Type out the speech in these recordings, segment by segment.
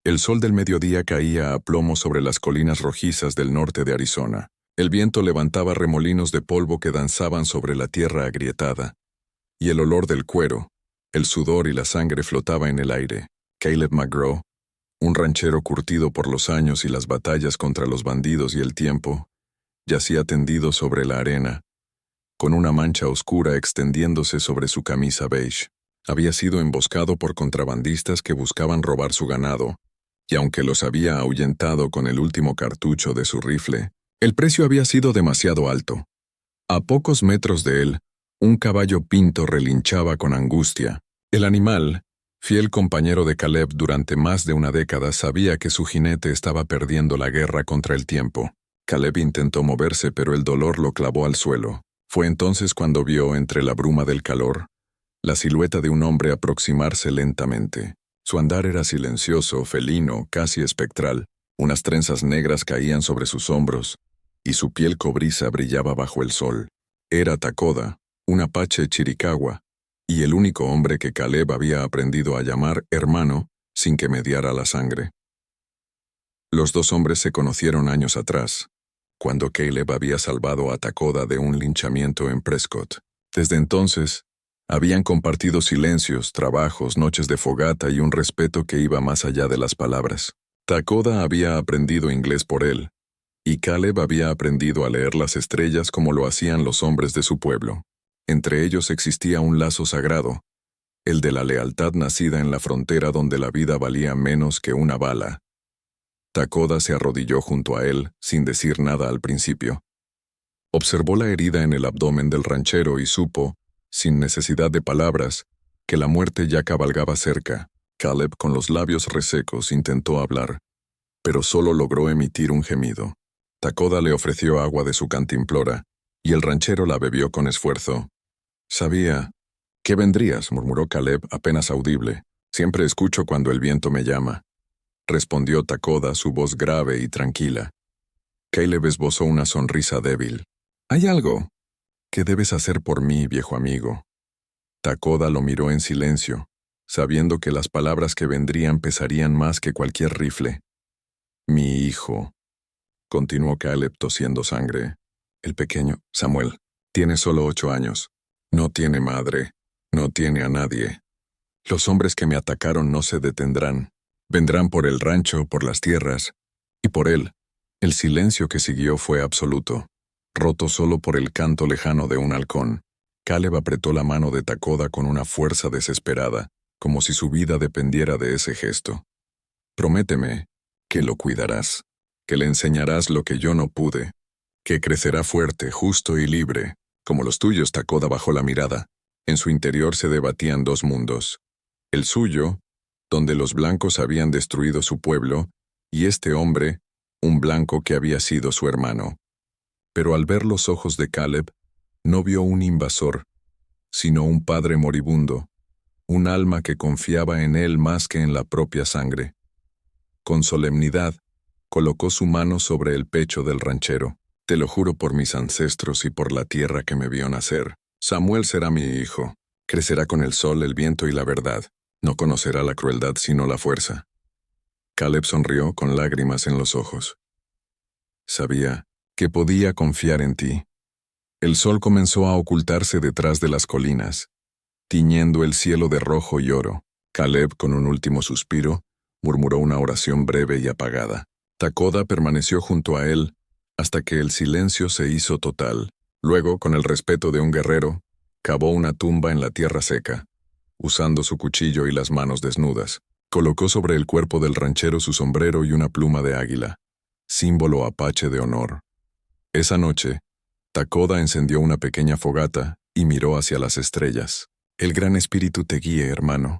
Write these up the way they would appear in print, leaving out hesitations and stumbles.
El sol del mediodía caía a plomo sobre las colinas rojizas del norte de Arizona. El viento levantaba remolinos de polvo que danzaban sobre la tierra agrietada. Y el olor del cuero, el sudor y la sangre flotaba en el aire. Caleb McGraw, un ranchero curtido por los años y las batallas contra los bandidos y el tiempo, yacía tendido sobre la arena, con una mancha oscura extendiéndose sobre su camisa beige. Había sido emboscado por contrabandistas que buscaban robar su ganado, y aunque los había ahuyentado con el último cartucho de su rifle, el precio había sido demasiado alto. A pocos metros de él, un caballo pinto relinchaba con angustia. El animal, fiel compañero de Caleb durante más de una década, sabía que su jinete estaba perdiendo la guerra contra el tiempo. Caleb intentó moverse, pero el dolor lo clavó al suelo. Fue entonces cuando vio, entre la bruma del calor, la silueta de un hombre aproximarse lentamente. Su andar era silencioso, felino, casi espectral. Unas trenzas negras caían sobre sus hombros, y su piel cobriza brillaba bajo el sol. Era Takoda, un apache chiricahua, y el único hombre que Caleb había aprendido a llamar hermano sin que mediara la sangre. Los dos hombres se conocieron años atrás, cuando Caleb había salvado a Takoda de un linchamiento en Prescott. Desde entonces, habían compartido silencios, trabajos, noches de fogata y un respeto que iba más allá de las palabras. Takoda había aprendido inglés por él, y Caleb había aprendido a leer las estrellas como lo hacían los hombres de su pueblo. Entre ellos existía un lazo sagrado, el de la lealtad nacida en la frontera donde la vida valía menos que una bala. Takoda se arrodilló junto a él, sin decir nada al principio. Observó la herida en el abdomen del ranchero y supo, sin necesidad de palabras, que la muerte ya cabalgaba cerca. Caleb, con los labios resecos, intentó hablar, pero solo logró emitir un gemido. Takoda le ofreció agua de su cantimplora, y el ranchero la bebió con esfuerzo. «Sabía que vendrías», murmuró Caleb apenas audible. «Siempre escucho cuando el viento me llama», respondió Takoda, su voz grave y tranquila. Caleb esbozó una sonrisa débil. «¿Hay algo que debes hacer por mí, viejo amigo?» Takoda lo miró en silencio, sabiendo que las palabras que vendrían pesarían más que cualquier rifle. «Mi hijo», continuó Caleb tosiendo sangre. «El pequeño, Samuel, tiene solo 8 años. No tiene madre, no tiene a nadie. Los hombres que me atacaron no se detendrán. Vendrán por el rancho, por las tierras, y por él». El silencio que siguió fue absoluto, roto solo por el canto lejano de un halcón. Caleb apretó la mano de Takoda con una fuerza desesperada, como si su vida dependiera de ese gesto. «Prométeme que lo cuidarás, que le enseñarás lo que yo no pude, que crecerá fuerte, justo y libre, como los tuyos». Takoda bajó la mirada. En su interior se debatían dos mundos. El suyo, donde los blancos habían destruido su pueblo, y este hombre, un blanco que había sido su hermano. Pero al ver los ojos de Caleb, no vio un invasor, sino un padre moribundo, un alma que confiaba en él más que en la propia sangre. Con solemnidad, colocó su mano sobre el pecho del ranchero. «Te lo juro por mis ancestros y por la tierra que me vio nacer. Samuel será mi hijo. Crecerá con el sol, el viento y la verdad. No conocerá la crueldad sino la fuerza». Caleb sonrió con lágrimas en los ojos. «Sabía que podía confiar en ti». El sol comenzó a ocultarse detrás de las colinas, tiñendo el cielo de rojo y oro. Caleb, con un último suspiro, murmuró una oración breve y apagada. Takoda permaneció junto a él hasta que el silencio se hizo total. Luego, con el respeto de un guerrero, cavó una tumba en la tierra seca. Usando su cuchillo y las manos desnudas, colocó sobre el cuerpo del ranchero su sombrero y una pluma de águila, símbolo apache de honor. Esa noche, Takoda encendió una pequeña fogata y miró hacia las estrellas. «El gran espíritu te guíe, hermano»,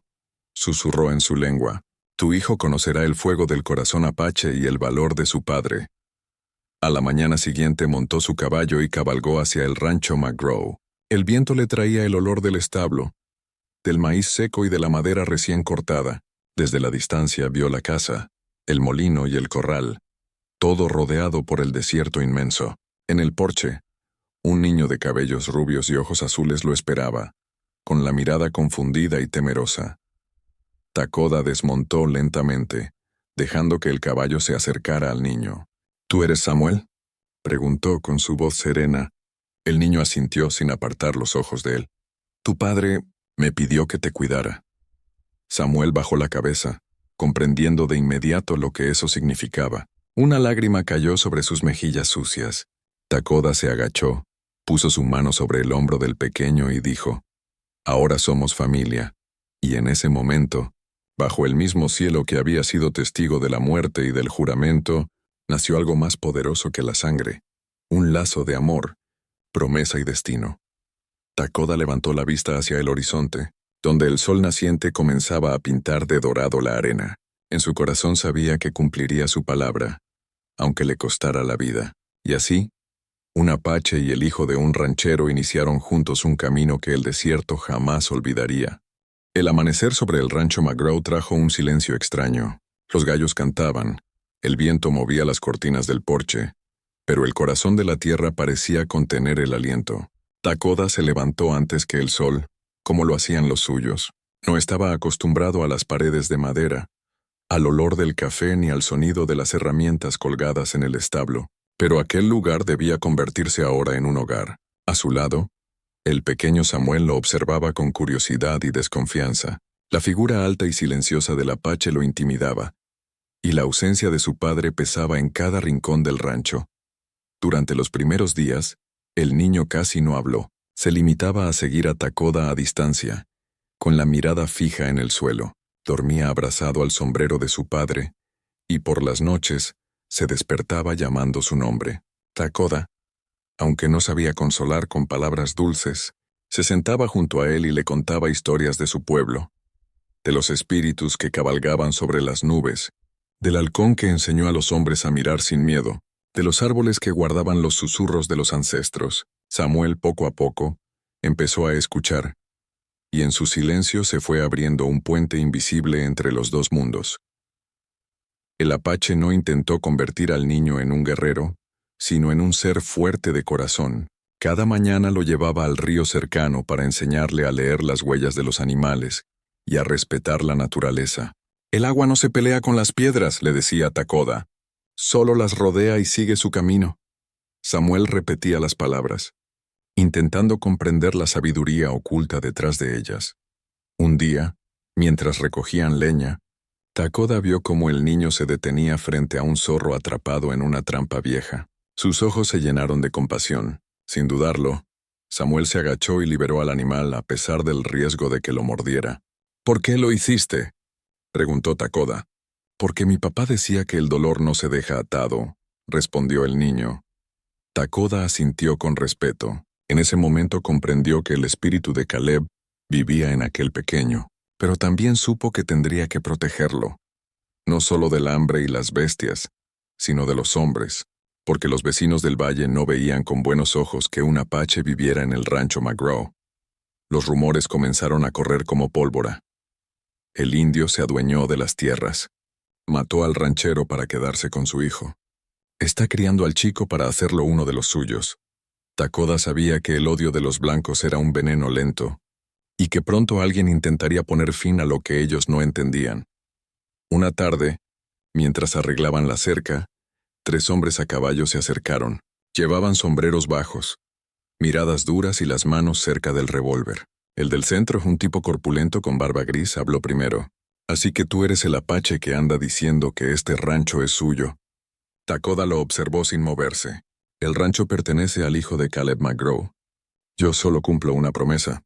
susurró en su lengua. «Tu hijo conocerá el fuego del corazón apache y el valor de su padre». A la mañana siguiente montó su caballo y cabalgó hacia el rancho McGraw. El viento le traía el olor del establo, del maíz seco y de la madera recién cortada. Desde la distancia vio la casa, el molino y el corral, todo rodeado por el desierto inmenso. En el porche, un niño de cabellos rubios y ojos azules lo esperaba, con la mirada confundida y temerosa. Takoda desmontó lentamente, dejando que el caballo se acercara al niño. ¿Tú eres Samuel?, preguntó con su voz serena. El niño asintió sin apartar los ojos de él. Tu padre me pidió que te cuidara. Samuel bajó la cabeza, comprendiendo de inmediato lo que eso significaba. Una lágrima cayó sobre sus mejillas sucias. Takoda se agachó, puso su mano sobre el hombro del pequeño y dijo, «Ahora somos familia». Y en ese momento, bajo el mismo cielo que había sido testigo de la muerte y del juramento, nació algo más poderoso que la sangre, un lazo de amor, promesa y destino. Takoda levantó la vista hacia el horizonte, donde el sol naciente comenzaba a pintar de dorado la arena. En su corazón sabía que cumpliría su palabra, aunque le costara la vida. Y así, un apache y el hijo de un ranchero iniciaron juntos un camino que el desierto jamás olvidaría. El amanecer sobre el rancho McGraw trajo un silencio extraño. Los gallos cantaban, el viento movía las cortinas del porche, pero el corazón de la tierra parecía contener el aliento. Takoda se levantó antes que el sol, como lo hacían los suyos. No estaba acostumbrado a las paredes de madera, al olor del café ni al sonido de las herramientas colgadas en el establo, pero aquel lugar debía convertirse ahora en un hogar. A su lado, el pequeño Samuel lo observaba con curiosidad y desconfianza. La figura alta y silenciosa del apache lo intimidaba, y la ausencia de su padre pesaba en cada rincón del rancho. Durante los primeros días, el niño casi no habló. Se limitaba a seguir a Takoda a distancia, con la mirada fija en el suelo. Dormía abrazado al sombrero de su padre, y por las noches se despertaba llamando su nombre. Takoda, aunque no sabía consolar con palabras dulces, se sentaba junto a él y le contaba historias de su pueblo, de los espíritus que cabalgaban sobre las nubes, del halcón que enseñó a los hombres a mirar sin miedo, de los árboles que guardaban los susurros de los ancestros. Samuel, poco a poco, empezó a escuchar, y en su silencio se fue abriendo un puente invisible entre los dos mundos. El apache no intentó convertir al niño en un guerrero, sino en un ser fuerte de corazón. Cada mañana lo llevaba al río cercano para enseñarle a leer las huellas de los animales y a respetar la naturaleza. «El agua no se pelea con las piedras», le decía Takoda. «Solo las rodea y sigue su camino». Samuel repetía las palabras, intentando comprender la sabiduría oculta detrás de ellas. Un día, mientras recogían leña, Takoda vio cómo el niño se detenía frente a un zorro atrapado en una trampa vieja. Sus ojos se llenaron de compasión. Sin dudarlo, Samuel se agachó y liberó al animal a pesar del riesgo de que lo mordiera. «¿Por qué lo hiciste?», preguntó Takoda. «Porque mi papá decía que el dolor no se deja atado», respondió el niño. Takoda asintió con respeto. En ese momento comprendió que el espíritu de Caleb vivía en aquel pequeño, pero también supo que tendría que protegerlo, no solo del hambre y las bestias, sino de los hombres, porque los vecinos del valle no veían con buenos ojos que un apache viviera en el rancho McGraw. Los rumores comenzaron a correr como pólvora. El indio se adueñó de las tierras. Mató al ranchero para quedarse con su hijo. Está criando al chico para hacerlo uno de los suyos. Takoda sabía que el odio de los blancos era un veneno lento, y que pronto alguien intentaría poner fin a lo que ellos no entendían. Una tarde, mientras arreglaban la cerca, 3 hombres a caballo se acercaron. Llevaban sombreros bajos, miradas duras y las manos cerca del revólver. El del centro, un tipo corpulento con barba gris, habló primero. «Así que tú eres el apache que anda diciendo que este rancho es suyo». Takoda lo observó sin moverse. «El rancho pertenece al hijo de Caleb McGraw. Yo solo cumplo una promesa».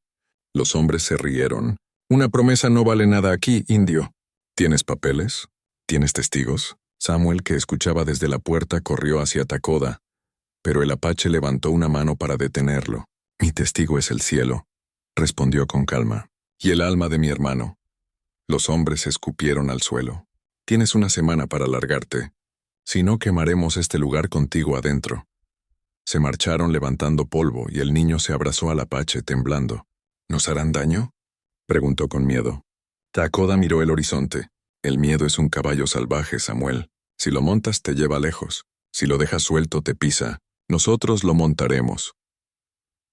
Los hombres se rieron. «Una promesa no vale nada aquí, indio». «¿Tienes papeles? ¿Tienes testigos?» Samuel, que escuchaba desde la puerta, corrió hacia Takoda, pero el apache levantó una mano para detenerlo. «Mi testigo es el cielo», respondió con calma. «Y el alma de mi hermano». Los hombres escupieron al suelo. «Tienes una semana para largarte. Si no, quemaremos este lugar contigo adentro». Se marcharon levantando polvo y el niño se abrazó al apache temblando. «¿Nos harán daño?», preguntó con miedo. Takoda miró el horizonte. «El miedo es un caballo salvaje, Samuel. Si lo montas te lleva lejos. Si lo dejas suelto te pisa. Nosotros lo montaremos».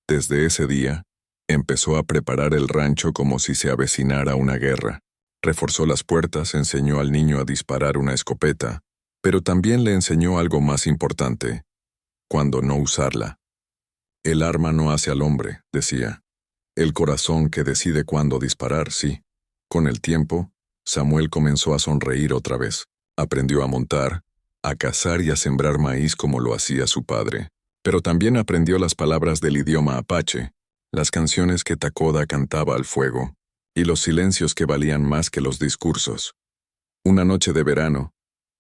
Desde ese día, empezó a preparar el rancho como si se avecinara una guerra. Reforzó las puertas, enseñó al niño a disparar una escopeta, pero también le enseñó algo más importante: cuándo no usarla. El arma no hace al hombre, decía. El corazón que decide cuándo disparar, sí. Con el tiempo, Samuel comenzó a sonreír otra vez. Aprendió a montar, a cazar y a sembrar maíz como lo hacía su padre. Pero también aprendió las palabras del idioma apache, las canciones que Takoda cantaba al fuego, y los silencios que valían más que los discursos. Una noche de verano,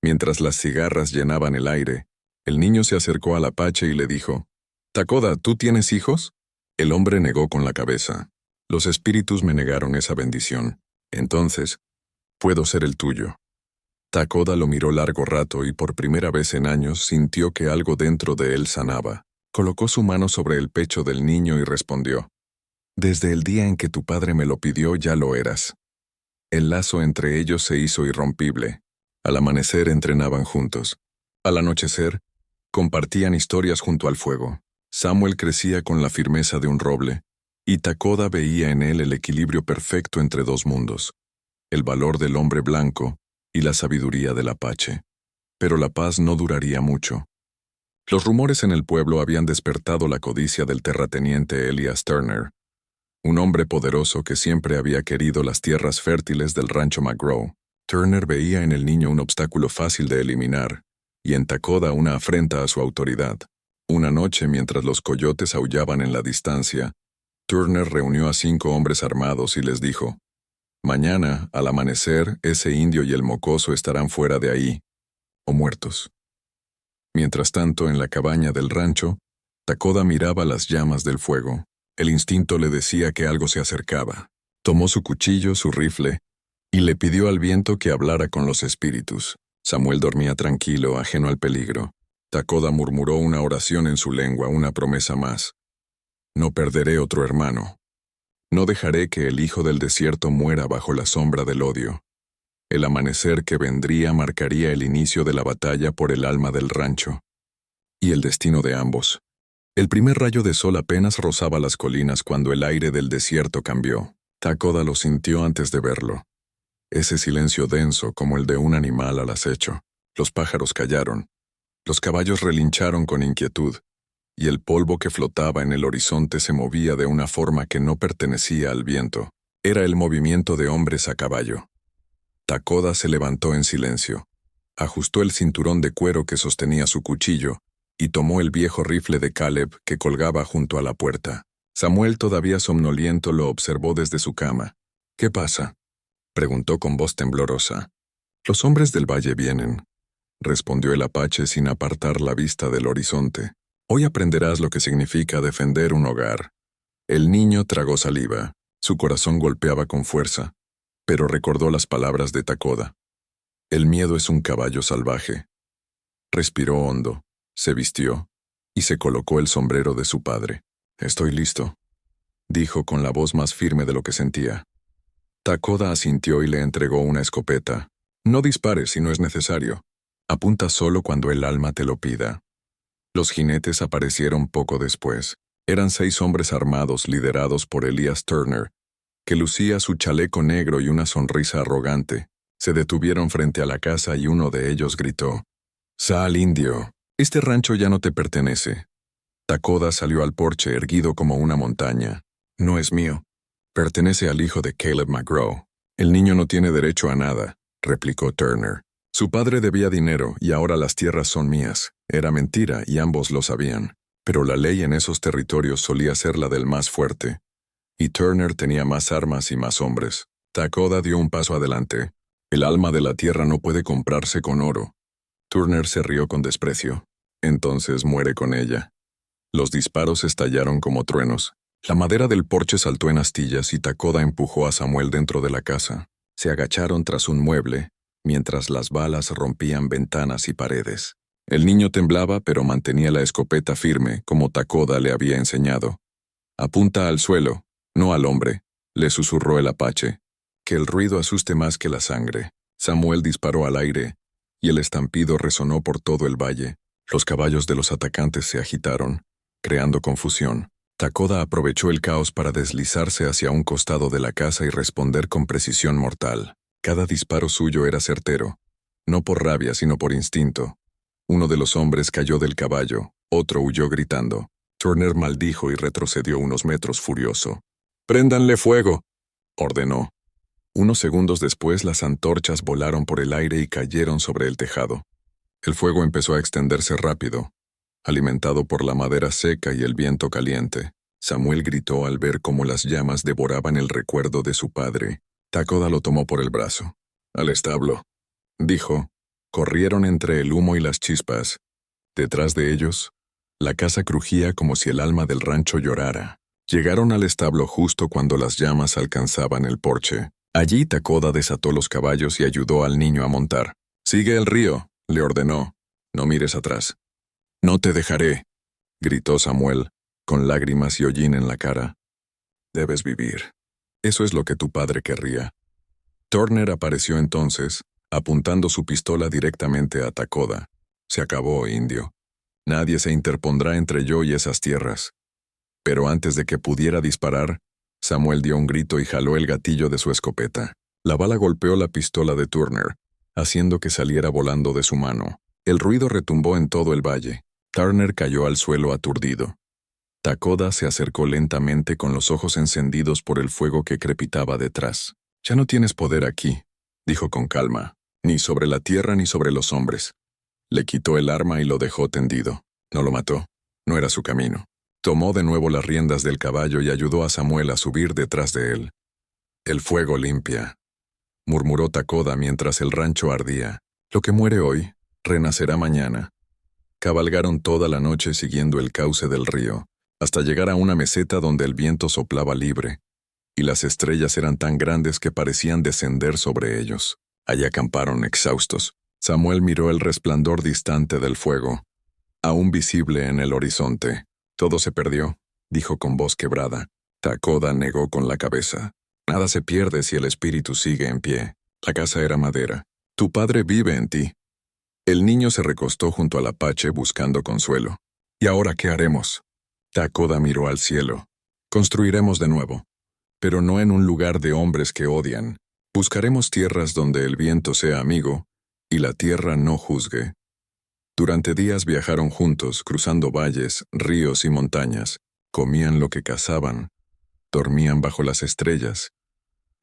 mientras las cigarras llenaban el aire, el niño se acercó al apache y le dijo: «Takoda, ¿tú tienes hijos?». El hombre negó con la cabeza. «Los espíritus me negaron esa bendición. Entonces, puedo ser el tuyo». Takoda lo miró largo rato y por primera vez en años sintió que algo dentro de él sanaba. Colocó su mano sobre el pecho del niño y respondió: «Desde el día en que tu padre me lo pidió ya lo eras». El lazo entre ellos se hizo irrompible. Al amanecer entrenaban juntos. Al anochecer, compartían historias junto al fuego. Samuel crecía con la firmeza de un roble, y Takoda veía en él el equilibrio perfecto entre dos mundos: el valor del hombre blanco y la sabiduría del apache. Pero la paz no duraría mucho. Los rumores en el pueblo habían despertado la codicia del terrateniente Elias Turner, un hombre poderoso que siempre había querido las tierras fértiles del rancho McGraw. Turner veía en el niño un obstáculo fácil de eliminar, y en Takoda una afrenta a su autoridad. Una noche, mientras los coyotes aullaban en la distancia, Turner reunió a 5 hombres armados y les dijo: «Mañana, al amanecer, ese indio y el mocoso estarán fuera de ahí, o muertos». Mientras tanto, en la cabaña del rancho, Takoda miraba las llamas del fuego. El instinto le decía que algo se acercaba. Tomó su cuchillo, su rifle, y le pidió al viento que hablara con los espíritus. Samuel dormía tranquilo, ajeno al peligro. Takoda murmuró una oración en su lengua, una promesa más: «No perderé otro hermano. No dejaré que el hijo del desierto muera bajo la sombra del odio». El amanecer que vendría marcaría el inicio de la batalla por el alma del rancho y el destino de ambos. El primer rayo de sol apenas rozaba las colinas cuando el aire del desierto cambió. Takoda lo sintió antes de verlo. Ese silencio denso como el de un animal al acecho. Los pájaros callaron. Los caballos relincharon con inquietud, y el polvo que flotaba en el horizonte se movía de una forma que no pertenecía al viento. Era el movimiento de hombres a caballo. Takoda se levantó en silencio, ajustó el cinturón de cuero que sostenía su cuchillo y tomó el viejo rifle de Caleb que colgaba junto a la puerta. Samuel, todavía somnoliento, lo observó desde su cama. «¿Qué pasa?», preguntó con voz temblorosa. «Los hombres del valle vienen», respondió el apache sin apartar la vista del horizonte. «Hoy aprenderás lo que significa defender un hogar». El niño tragó saliva. Su corazón golpeaba con fuerza, pero recordó las palabras de Takoda. «El miedo es un caballo salvaje». Respiró hondo, se vistió y se colocó el sombrero de su padre. «Estoy listo», dijo con la voz más firme de lo que sentía. Takoda asintió y le entregó una escopeta. «No dispares si no es necesario. Apunta solo cuando el alma te lo pida». Los jinetes aparecieron poco después. Eran 6 hombres armados liderados por Elias Turner, que lucía su chaleco negro y una sonrisa arrogante. Se detuvieron frente a la casa y uno de ellos gritó: «Sal, indio. Este rancho ya no te pertenece». Takoda salió al porche erguido como una montaña. «No es mío. Pertenece al hijo de Caleb McGraw». «El niño no tiene derecho a nada», replicó Turner. «Su padre debía dinero y ahora las tierras son mías». Era mentira y ambos lo sabían, pero la ley en esos territorios solía ser la del más fuerte, y Turner tenía más armas y más hombres. Takoda dio un paso adelante. «El alma de la tierra no puede comprarse con oro». Turner se rió con desprecio. «Entonces muere con ella». Los disparos estallaron como truenos. La madera del porche saltó en astillas y Takoda empujó a Samuel dentro de la casa. Se agacharon tras un mueble, mientras las balas rompían ventanas y paredes. El niño temblaba, pero mantenía la escopeta firme, como Takoda le había enseñado. «Apunta al suelo, no al hombre», le susurró el apache. «Que el ruido asuste más que la sangre». Samuel disparó al aire, y el estampido resonó por todo el valle. Los caballos de los atacantes se agitaron, creando confusión. Takoda aprovechó el caos para deslizarse hacia un costado de la casa y responder con precisión mortal. Cada disparo suyo era certero, no por rabia sino por instinto. Uno de los hombres cayó del caballo, otro huyó gritando. Turner maldijo y retrocedió unos metros furioso. «¡Préndanle fuego!», ordenó. Unos segundos después las antorchas volaron por el aire y cayeron sobre el tejado. El fuego empezó a extenderse rápido, alimentado por la madera seca y el viento caliente. Samuel gritó al ver cómo las llamas devoraban el recuerdo de su padre. Takoda lo tomó por el brazo. «Al establo», dijo. Corrieron entre el humo y las chispas. Detrás de ellos, la casa crujía como si el alma del rancho llorara. Llegaron al establo justo cuando las llamas alcanzaban el porche. Allí Takoda desató los caballos y ayudó al niño a montar. «Sigue el río», le ordenó. «No mires atrás». «No te dejaré», gritó Samuel, con lágrimas y hollín en la cara. «Debes vivir. Eso es lo que tu padre querría». Turner apareció entonces, apuntando su pistola directamente a Takoda. «Se acabó, indio. Nadie se interpondrá entre yo y esas tierras». Pero antes de que pudiera disparar, Samuel dio un grito y jaló el gatillo de su escopeta. La bala golpeó la pistola de Turner, haciendo que saliera volando de su mano. El ruido retumbó en todo el valle. Turner cayó al suelo aturdido. Takoda se acercó lentamente con los ojos encendidos por el fuego que crepitaba detrás. «Ya no tienes poder aquí», dijo con calma, «ni sobre la tierra ni sobre los hombres». Le quitó el arma y lo dejó tendido. No lo mató. No era su camino. Tomó de nuevo las riendas del caballo y ayudó a Samuel a subir detrás de él. «El fuego limpia», murmuró Takoda mientras el rancho ardía. «Lo que muere hoy, renacerá mañana». Cabalgaron toda la noche siguiendo el cauce del río, hasta llegar a una meseta donde el viento soplaba libre, y las estrellas eran tan grandes que parecían descender sobre ellos. Allí acamparon exhaustos. Samuel miró el resplandor distante del fuego, aún visible en el horizonte. «Todo se perdió», dijo con voz quebrada. Takoda negó con la cabeza. «Nada se pierde si el espíritu sigue en pie. La casa era madera. Tu padre vive en ti». El niño se recostó junto al apache buscando consuelo. «¿Y ahora qué haremos?». Takoda miró al cielo. «Construiremos de nuevo, pero no en un lugar de hombres que odian. Buscaremos tierras donde el viento sea amigo y la tierra no juzgue». Durante días viajaron juntos, cruzando valles, ríos y montañas. Comían lo que cazaban, dormían bajo las estrellas,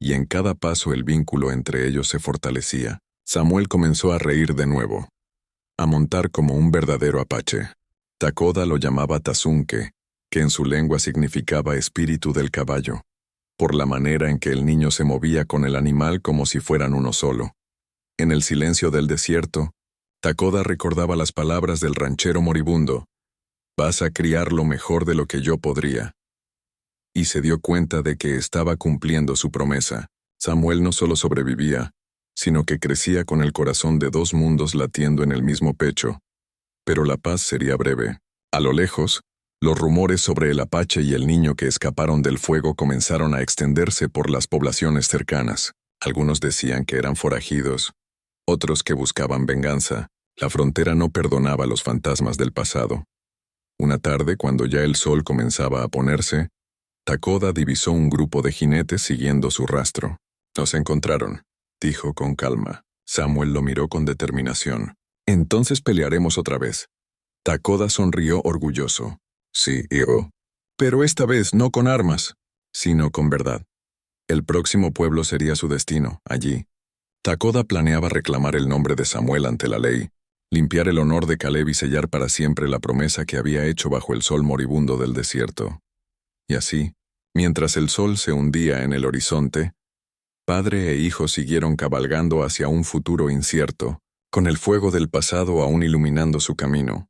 y en cada paso el vínculo entre ellos se fortalecía. Samuel comenzó a reír de nuevo, a montar como un verdadero apache. Takoda lo llamaba Tazunke, que en su lengua significaba espíritu del caballo, por la manera en que el niño se movía con el animal como si fueran uno solo. En el silencio del desierto, Takoda recordaba las palabras del ranchero moribundo: «Vas a criar lo mejor de lo que yo podría». Y se dio cuenta de que estaba cumpliendo su promesa. Samuel no solo sobrevivía, sino que crecía con el corazón de dos mundos latiendo en el mismo pecho. Pero la paz sería breve. A lo lejos, los rumores sobre el apache y el niño que escaparon del fuego comenzaron a extenderse por las poblaciones cercanas. Algunos decían que eran forajidos, otros que buscaban venganza. La frontera no perdonaba los fantasmas del pasado. Una tarde, cuando ya el sol comenzaba a ponerse, Takoda divisó un grupo de jinetes siguiendo su rastro. «Nos encontraron», dijo con calma. Samuel lo miró con determinación. «Entonces pelearemos otra vez». Takoda sonrió orgulloso. «Sí, hijo. Pero esta vez no con armas, sino con verdad». El próximo pueblo sería su destino, allí. Takoda planeaba reclamar el nombre de Samuel ante la ley, limpiar el honor de Caleb y sellar para siempre la promesa que había hecho bajo el sol moribundo del desierto. Y así, mientras el sol se hundía en el horizonte, padre e hijo siguieron cabalgando hacia un futuro incierto, con el fuego del pasado aún iluminando su camino.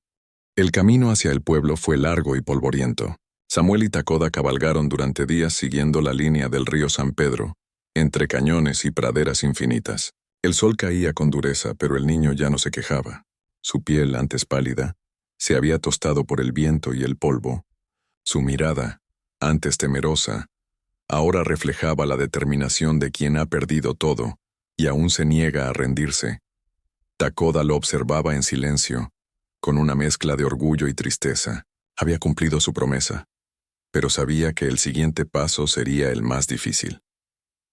El camino hacia el pueblo fue largo y polvoriento. Samuel y Takoda cabalgaron durante días siguiendo la línea del río San Pedro, entre cañones y praderas infinitas. El sol caía con dureza, pero el niño ya no se quejaba. Su piel, antes pálida, se había tostado por el viento y el polvo. Su mirada, antes temerosa, ahora reflejaba la determinación de quien ha perdido todo y aún se niega a rendirse. Takoda lo observaba en silencio, con una mezcla de orgullo y tristeza. Había cumplido su promesa, pero sabía que el siguiente paso sería el más difícil.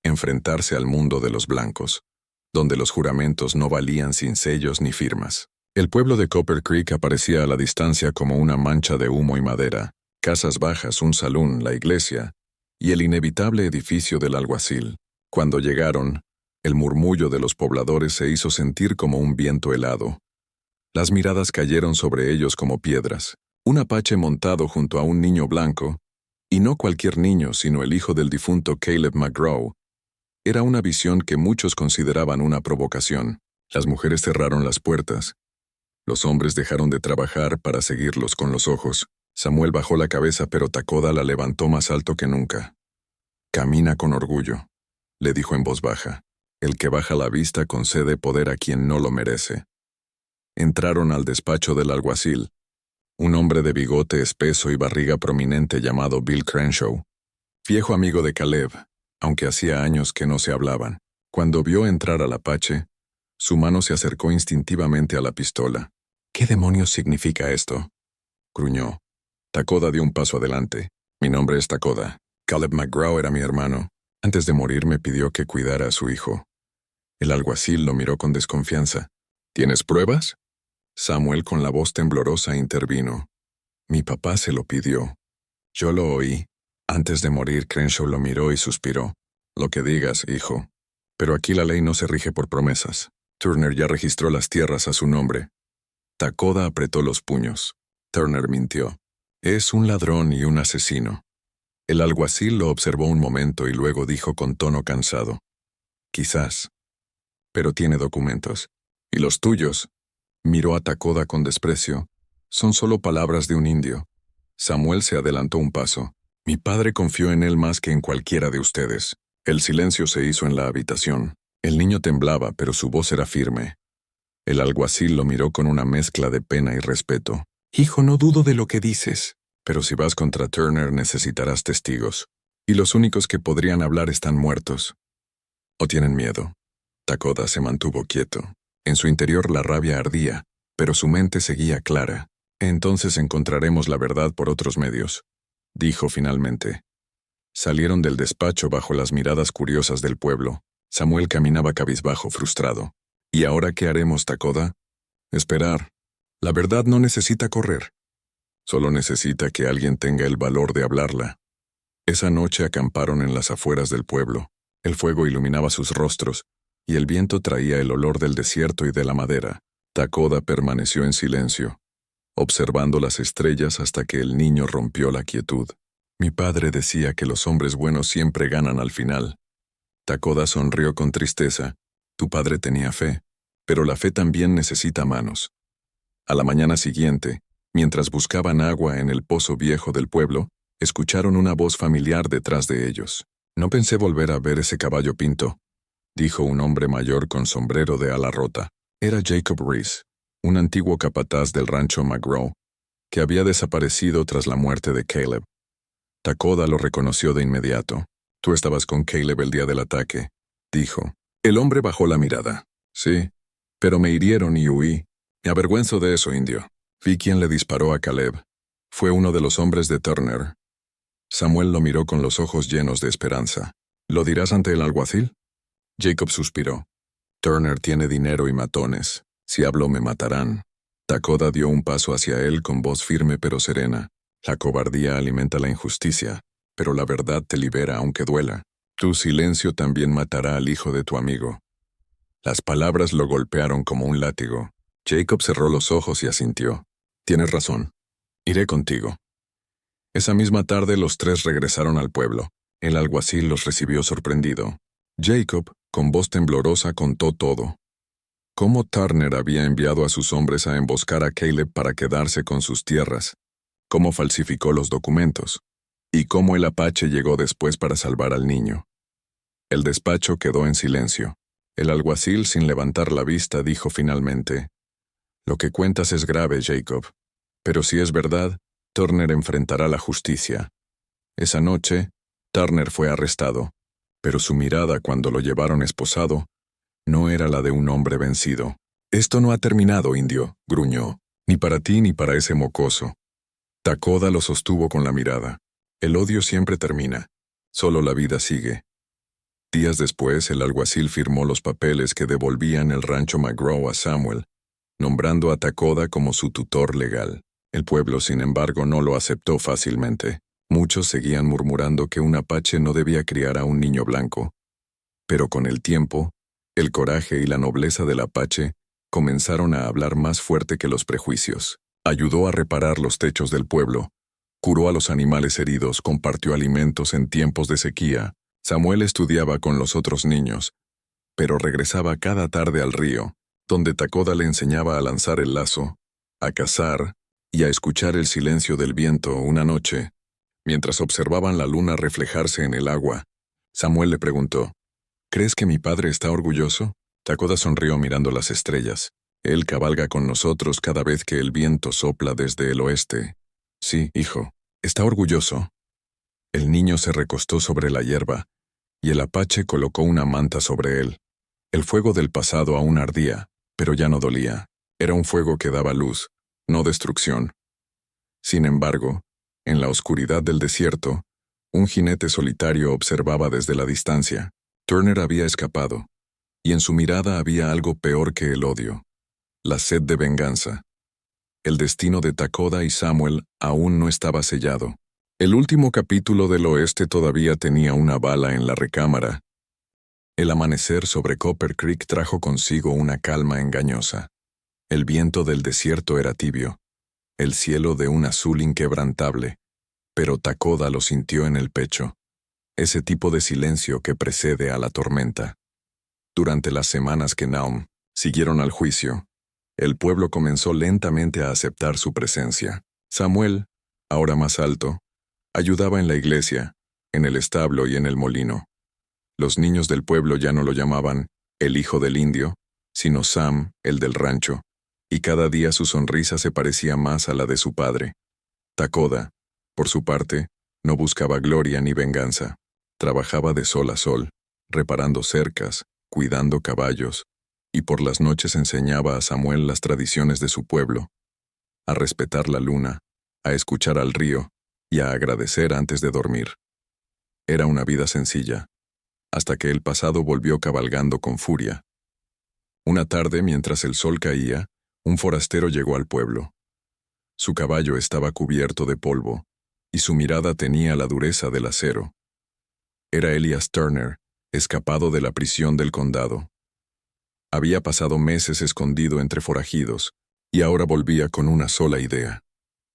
enfrentarse al mundo de los blancos, donde los juramentos no valían sin sellos ni firmas. El pueblo de Copper Creek aparecía a la distancia como una mancha de humo y madera, casas bajas, un salón, la iglesia, y el inevitable edificio del alguacil. Cuando llegaron, el murmullo de los pobladores se hizo sentir como un viento helado. Las miradas cayeron sobre ellos como piedras. Un apache montado junto a un niño blanco, y no cualquier niño, sino el hijo del difunto Caleb McGraw, era una visión que muchos consideraban una provocación. Las mujeres cerraron las puertas. Los hombres dejaron de trabajar para seguirlos con los ojos. Samuel bajó la cabeza, pero Takoda la levantó más alto que nunca. «Camina con orgullo», le dijo en voz baja. «El que baja la vista concede poder a quien no lo merece». Entraron al despacho del alguacil, un hombre de bigote espeso y barriga prominente llamado Bill Crenshaw, viejo amigo de Caleb, aunque hacía años que no se hablaban. Cuando vio entrar al apache, su mano se acercó instintivamente a la pistola. «¿Qué demonios significa esto?», gruñó. Takoda dio un paso adelante. «Mi nombre es Takoda. Caleb McGraw era mi hermano. Antes de morir me pidió que cuidara a su hijo». El alguacil lo miró con desconfianza. «¿Tienes pruebas?». Samuel, con la voz temblorosa, intervino. «Mi papá se lo pidió. Yo lo oí». Antes de morir, Crenshaw lo miró y suspiró. «Lo que digas, hijo. Pero aquí la ley no se rige por promesas. Turner ya registró las tierras a su nombre». Takoda apretó los puños. Turner mintió. «Es un ladrón y un asesino». El alguacil lo observó un momento y luego dijo con tono cansado. «Quizás. Pero tiene documentos. ¿Y los tuyos?». Miró a Takoda con desprecio. «Son solo palabras de un indio». Samuel se adelantó un paso. «Mi padre confió en él más que en cualquiera de ustedes». El silencio se hizo en la habitación. El niño temblaba, pero su voz era firme. El alguacil lo miró con una mezcla de pena y respeto. «Hijo, no dudo de lo que dices. Pero si vas contra Turner necesitarás testigos. Y los únicos que podrían hablar están muertos. ¿O tienen miedo?». Takoda se mantuvo quieto. En su interior la rabia ardía, pero su mente seguía clara. «Entonces encontraremos la verdad por otros medios», dijo finalmente. Salieron del despacho bajo las miradas curiosas del pueblo. Samuel caminaba cabizbajo, frustrado. «¿Y ahora qué haremos, Takoda?». «Esperar. La verdad no necesita correr. Solo necesita que alguien tenga el valor de hablarla». Esa noche acamparon en las afueras del pueblo. El fuego iluminaba sus rostros, y el viento traía el olor del desierto y de la madera. Takoda permaneció en silencio, observando las estrellas hasta que el niño rompió la quietud. «Mi padre decía que los hombres buenos siempre ganan al final». Takoda sonrió con tristeza. «Tu padre tenía fe, pero la fe también necesita manos». A la mañana siguiente, mientras buscaban agua en el pozo viejo del pueblo, escucharon una voz familiar detrás de ellos. «No pensé volver a ver ese caballo pinto», dijo un hombre mayor con sombrero de ala rota. Era Jacob Reese, un antiguo capataz del rancho McGraw, que había desaparecido tras la muerte de Caleb. Takoda lo reconoció de inmediato. «Tú estabas con Caleb el día del ataque», dijo. El hombre bajó la mirada. «Sí, pero me hirieron y huí. Me avergüenzo de eso, indio». «Vi quién le disparó a Caleb. Fue uno de los hombres de Turner». Samuel lo miró con los ojos llenos de esperanza. «¿Lo dirás ante el alguacil?». Jacob suspiró. «Turner tiene dinero y matones. Si hablo me matarán». Takoda dio un paso hacia él con voz firme pero serena. «La cobardía alimenta la injusticia, pero la verdad te libera aunque duela. Tu silencio también matará al hijo de tu amigo». Las palabras lo golpearon como un látigo. Jacob cerró los ojos y asintió. «Tienes razón. Iré contigo». Esa misma tarde los tres regresaron al pueblo. El alguacil los recibió sorprendido. Jacob, con voz temblorosa, contó todo. Cómo Turner había enviado a sus hombres a emboscar a Caleb para quedarse con sus tierras, cómo falsificó los documentos, y cómo el apache llegó después para salvar al niño. El despacho quedó en silencio. El alguacil, sin levantar la vista, dijo finalmente: «Lo que cuentas es grave, Jacob, pero si es verdad, Turner enfrentará la justicia». Esa noche, Turner fue arrestado, pero su mirada cuando lo llevaron esposado no era la de un hombre vencido. «Esto no ha terminado, indio», gruñó, «ni para ti ni para ese mocoso». Takoda lo sostuvo con la mirada. «El odio siempre termina, solo la vida sigue». Días después, el alguacil firmó los papeles que devolvían el rancho McGraw a Samuel, nombrando a Takoda como su tutor legal. El pueblo, sin embargo, no lo aceptó fácilmente. Muchos seguían murmurando que un apache no debía criar a un niño blanco. Pero con el tiempo, el coraje y la nobleza del apache comenzaron a hablar más fuerte que los prejuicios. Ayudó a reparar los techos del pueblo, curó a los animales heridos, compartió alimentos en tiempos de sequía. Samuel estudiaba con los otros niños, pero regresaba cada tarde al río, donde Takoda le enseñaba a lanzar el lazo, a cazar y a escuchar el silencio del viento. Una noche, mientras observaban la luna reflejarse en el agua, Samuel le preguntó, ¿crees que mi padre está orgulloso? Takoda sonrió mirando las estrellas. Él cabalga con nosotros cada vez que el viento sopla desde el oeste. Sí, hijo, está orgulloso. El niño se recostó sobre la hierba, y el apache colocó una manta sobre él. El fuego del pasado aún ardía, pero ya no dolía. Era un fuego que daba luz, no destrucción. Sin embargo, en la oscuridad del desierto, un jinete solitario observaba desde la distancia. Turner había escapado, y en su mirada había algo peor que el odio: la sed de venganza. El destino de Takoda y Samuel aún no estaba sellado. El último capítulo del oeste todavía tenía una bala en la recámara. El amanecer sobre Copper Creek trajo consigo una calma engañosa. El viento del desierto era tibio, el cielo de un azul inquebrantable, pero Takoda lo sintió en el pecho, ese tipo de silencio que precede a la tormenta. Durante las semanas que Naum siguieron al juicio, el pueblo comenzó lentamente a aceptar su presencia. Samuel, ahora más alto, ayudaba en la iglesia, en el establo y en el molino. Los niños del pueblo ya no lo llamaban el hijo del indio, sino Sam, el del rancho, y cada día su sonrisa se parecía más a la de su padre. Takoda, por su parte, no buscaba gloria ni venganza. Trabajaba de sol a sol, reparando cercas, cuidando caballos, y por las noches enseñaba a Samuel las tradiciones de su pueblo, a respetar la luna, a escuchar al río y a agradecer antes de dormir. Era una vida sencilla, hasta que el pasado volvió cabalgando con furia. Una tarde, mientras el sol caía, un forastero llegó al pueblo. Su caballo estaba cubierto de polvo, y su mirada tenía la dureza del acero. Era Elias Turner, escapado de la prisión del condado. Había pasado meses escondido entre forajidos, y ahora volvía con una sola idea: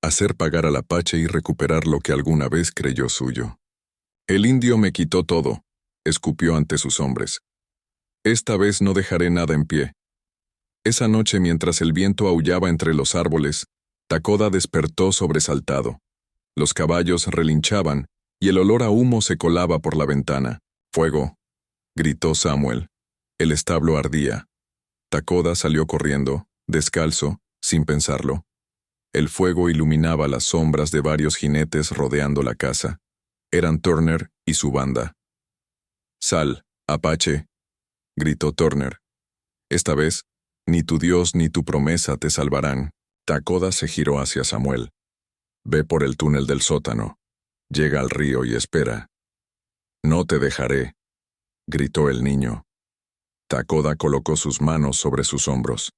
hacer pagar al apache y recuperar lo que alguna vez creyó suyo. El indio me quitó todo, escupió ante sus hombres. Esta vez no dejaré nada en pie. Esa noche, mientras el viento aullaba entre los árboles, Takoda despertó sobresaltado. Los caballos relinchaban, y el olor a humo se colaba por la ventana. «¡Fuego!», gritó Samuel. El establo ardía. Takoda salió corriendo, descalzo, sin pensarlo. El fuego iluminaba las sombras de varios jinetes rodeando la casa. Eran Turner y su banda. «Sal, apache», gritó Turner. «Esta vez, ni tu Dios ni tu promesa te salvarán». Takoda se giró hacia Samuel. «Ve por el túnel del sótano. Llega al río y espera». «No te dejaré», gritó el niño. Takoda colocó sus manos sobre sus hombros.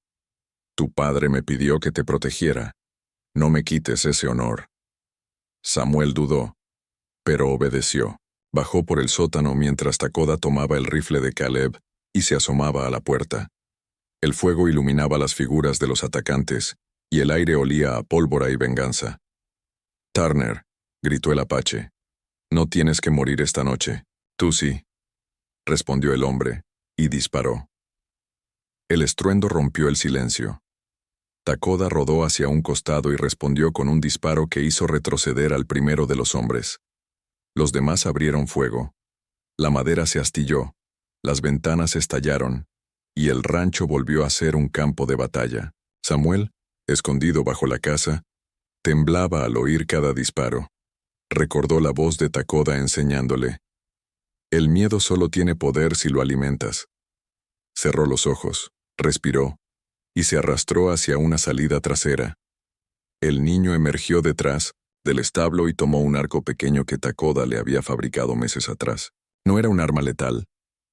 «Tu padre me pidió que te protegiera. No me quites ese honor». Samuel dudó, pero obedeció. Bajó por el sótano mientras Takoda tomaba el rifle de Caleb y se asomaba a la puerta. El fuego iluminaba las figuras de los atacantes, y el aire olía a pólvora y venganza. «Turner», gritó el apache, «no tienes que morir esta noche». «Tú sí», respondió el hombre, y disparó. El estruendo rompió el silencio. Takoda rodó hacia un costado y respondió con un disparo que hizo retroceder al primero de los hombres. Los demás abrieron fuego. La madera se astilló, las ventanas estallaron, y el rancho volvió a ser un campo de batalla. Samuel, escondido bajo la casa, temblaba al oír cada disparo. Recordó la voz de Takoda enseñándole: «El miedo solo tiene poder si lo alimentas». Cerró los ojos, respiró, y se arrastró hacia una salida trasera. El niño emergió detrás del establo y tomó un arco pequeño que Takoda le había fabricado meses atrás. No era un arma letal,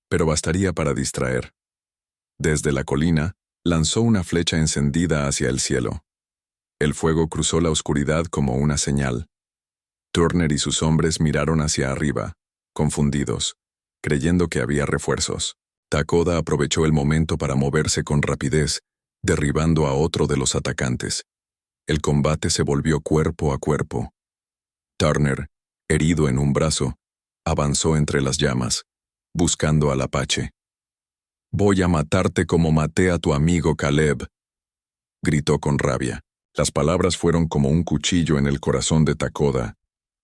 pero bastaría para distraer. Desde la colina, lanzó una flecha encendida hacia el cielo. El fuego cruzó la oscuridad como una señal. Turner y sus hombres miraron hacia arriba, confundidos, creyendo que había refuerzos. Takoda aprovechó el momento para moverse con rapidez, derribando a otro de los atacantes. El combate se volvió cuerpo a cuerpo. Turner, herido en un brazo, avanzó entre las llamas, buscando al apache. «Voy a matarte como maté a tu amigo Caleb», gritó con rabia. Las palabras fueron como un cuchillo en el corazón de Takoda.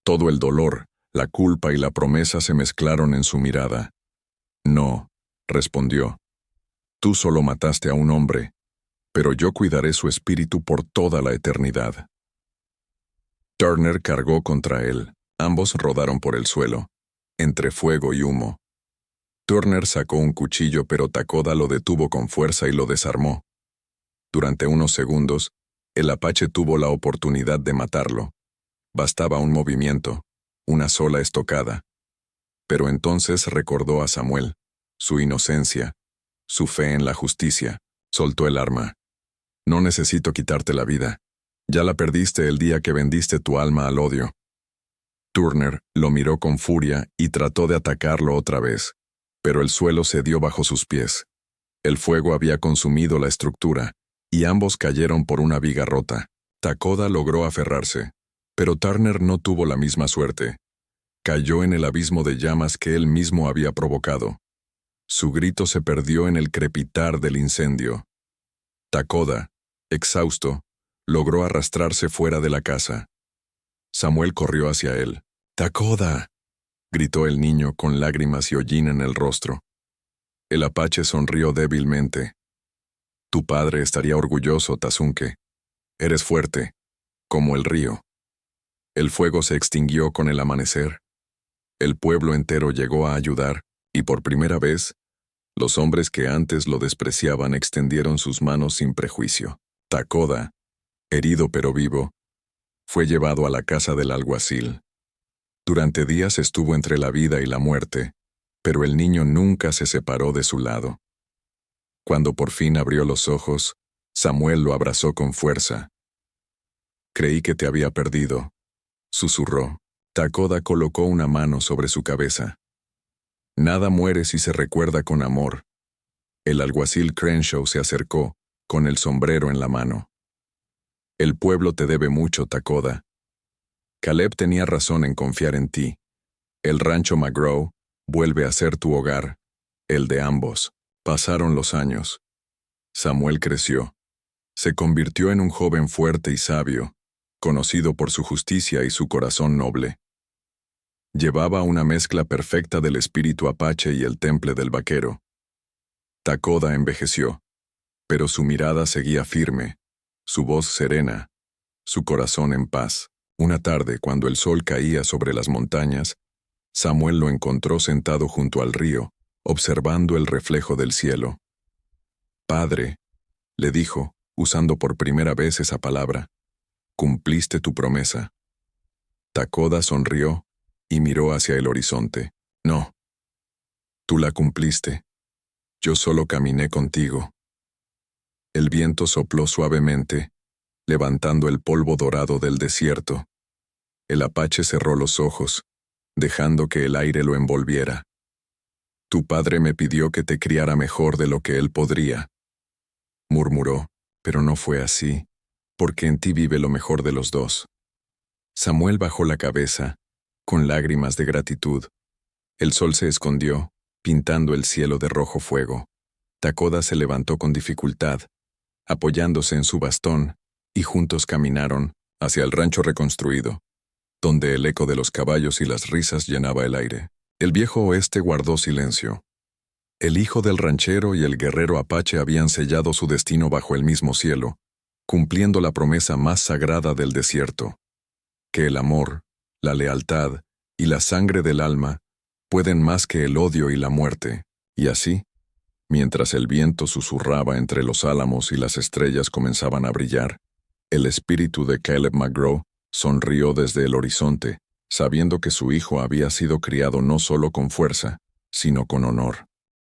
Todo el dolor, la culpa y la promesa se mezclaron en su mirada. «No», respondió. «Tú solo mataste a un hombre, pero yo cuidaré su espíritu por toda la eternidad». Turner cargó contra él. Ambos rodaron por el suelo, entre fuego y humo. Turner sacó un cuchillo, pero Takoda lo detuvo con fuerza y lo desarmó. Durante unos segundos, el apache tuvo la oportunidad de matarlo. Bastaba un movimiento, una sola estocada. Pero entonces recordó a Samuel, su inocencia, su fe en la justicia. Soltó el arma. «No necesito quitarte la vida. Ya la perdiste el día que vendiste tu alma al odio». Turner lo miró con furia y trató de atacarlo otra vez, pero el suelo cedió bajo sus pies. El fuego había consumido la estructura, y ambos cayeron por una viga rota. Takoda logró aferrarse, pero Turner no tuvo la misma suerte. Cayó en el abismo de llamas que él mismo había provocado. Su grito se perdió en el crepitar del incendio. Takoda, exhausto, logró arrastrarse fuera de la casa. Samuel corrió hacia él. «¡Takoda!», gritó el niño con lágrimas y hollín en el rostro. El apache sonrió débilmente. «Tu padre estaría orgulloso, Tazunke. Eres fuerte, como el río». El fuego se extinguió con el amanecer. El pueblo entero llegó a ayudar, y por primera vez, los hombres que antes lo despreciaban extendieron sus manos sin prejuicio. Takoda, herido pero vivo, fue llevado a la casa del alguacil. Durante días estuvo entre la vida y la muerte, pero el niño nunca se separó de su lado. Cuando por fin abrió los ojos, Samuel lo abrazó con fuerza. «Creí que te había perdido», susurró. Takoda colocó una mano sobre su cabeza. «Nada muere si se recuerda con amor». El alguacil Crenshaw se acercó, con el sombrero en la mano. «El pueblo te debe mucho, Takoda. Caleb tenía razón en confiar en ti. El rancho McGraw vuelve a ser tu hogar, el de ambos». Pasaron los años. Samuel creció. Se convirtió en un joven fuerte y sabio, conocido por su justicia y su corazón noble. Llevaba una mezcla perfecta del espíritu apache y el temple del vaquero. Takoda envejeció, pero su mirada seguía firme, su voz serena, su corazón en paz. Una tarde, cuando el sol caía sobre las montañas, Samuel lo encontró sentado junto al río, observando el reflejo del cielo. «Padre», le dijo, usando por primera vez esa palabra, «cumpliste tu promesa». Takoda sonrió y miró hacia el horizonte. «No, tú la cumpliste. Yo solo caminé contigo». El viento sopló suavemente, levantando el polvo dorado del desierto. El apache cerró los ojos, dejando que el aire lo envolviera. «Tu padre me pidió que te criara mejor de lo que él podría», murmuró, «pero no fue así, porque en ti vive lo mejor de los dos». Samuel bajó la cabeza, con lágrimas de gratitud. El sol se escondió, pintando el cielo de rojo fuego. Takoda se levantó con dificultad, apoyándose en su bastón, y juntos caminaron hacia el rancho reconstruido, donde el eco de los caballos y las risas llenaba el aire. El viejo oeste guardó silencio. El hijo del ranchero y el guerrero apache habían sellado su destino bajo el mismo cielo, cumpliendo la promesa más sagrada del desierto: que el amor, la lealtad y la sangre del alma pueden más que el odio y la muerte. Y así, mientras el viento susurraba entre los álamos y las estrellas comenzaban a brillar, el espíritu de Caleb McGraw sonrió desde el horizonte, sabiendo que su hijo había sido criado no solo con fuerza, sino con honor.